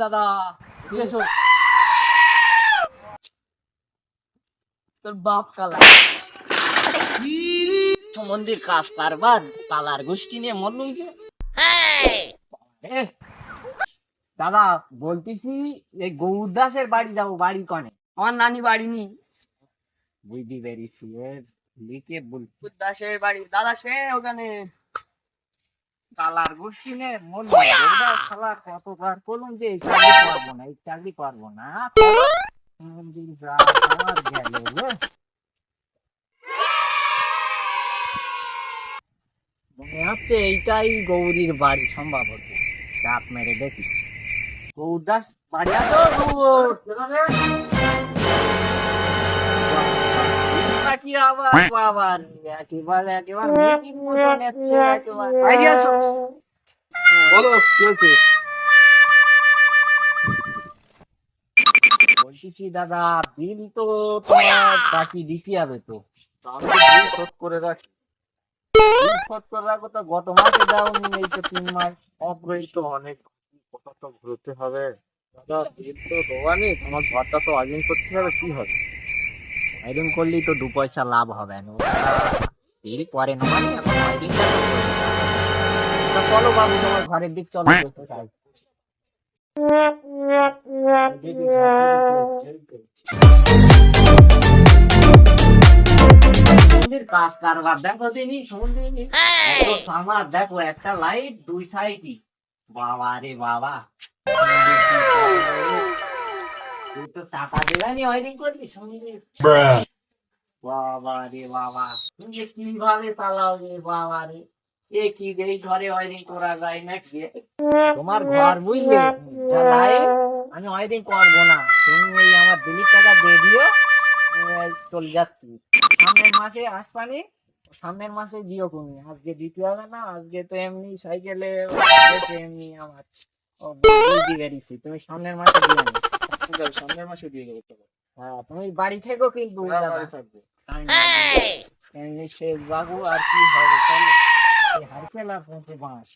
দাদা, ঠিক আছে তোর বাপ কালা মন্দির কাজ কারবার কালার গোষ্ঠী নিয়ে মরলুম যে এ, দাদা বলতেছি এই গৌরদাসের বাড়ি যাবো, বাড়ি কনে? আমার নানি বাড়ি নি, বুঝতে পেরেছি, লিখে বলছি দাসের বাড়ি। দাদা সে ওখানে কালার গোষ্ঠী নিয়ে মরলুম। গৌরদাস শালা কতবার বলুন যে এই চাকরি করবো না, এই চাকরি করবো না, মন্দির যা আমার গেল রে। মনে হচ্ছে এইটাই গৌরীর বাড়ি সম্ভবত। চাপ মেরে দেখি গৌরদাস বাড়ি আসো। কি আবার বাবার একেবারে একেবারে মিটিং মতো নেচ্ছে একেবারে। বাইরে আসো। বলো কি হয়েছে? বলতেছি দাদা বিল তো তোমার বাকি দিতে হবে তো। আমি তো বিল শোধ করে রাখি। বিল শোধ করে রাখো তো, গত মাসে দাওনি, এই তো 3 মাস। অগ্রহী তো অনেক কথা তো ঘুরতে হবে। দাদা বিল তো দেওয়া নেই, আমার ঘরটা তো আয়োজন করতে হবে, কি হবে? ওয়ারিং করলেই তো 2 পয়সা লাভ হবে না। বিল পরে নেওয়া নেই, এখন ওয়ারিংটা তো করতে হবে। তা চলো বাবু তোমার ঘরের দিক চলো, দেখতে চাই। মন্দির কাজ কারবার দেখো দিনি শুনদিনি, এত সামার দেখো, একটা লাইট 2 সাইডই। বাবা রে বাবা, তুই তো টাকা দিলানি ওয়ারিং করবি শুনবি। বাবা রে বাবা, তুমি যে কিভাবে চালাও রে বাবা রে। এ কি রে, এই ঘরে ওয়ারিং করা যায় নাকি? তোমার ঘর বুঝলে, যা লাইট, আমি ওয়ারিং করবো না, তুমি ওই আমার দিলির টাকা দিয়ে দিও, আমি এই চলে যাচ্ছি। সামনের মাসে আসবানি, সামনের মাসে দিও তুমি, আজকে দিতে হবে না, আজকে তো এমনি সাইকেলে এমনি আমার বুঝতে পেরেছি, তুমি সামনের মাসে দিও না। ঠিক আছে, সামনের মাসে দিয়ে দেবো তো। হ্যাঁ তুমি বাড়ি থেকো কিন্তু হ্যাঁ, দাদা। বাড়ি থাকবো। এমনি শেষ বাবু আর কি হবে, চলো এই হারসেল আর পৌঁছে বাঁশ।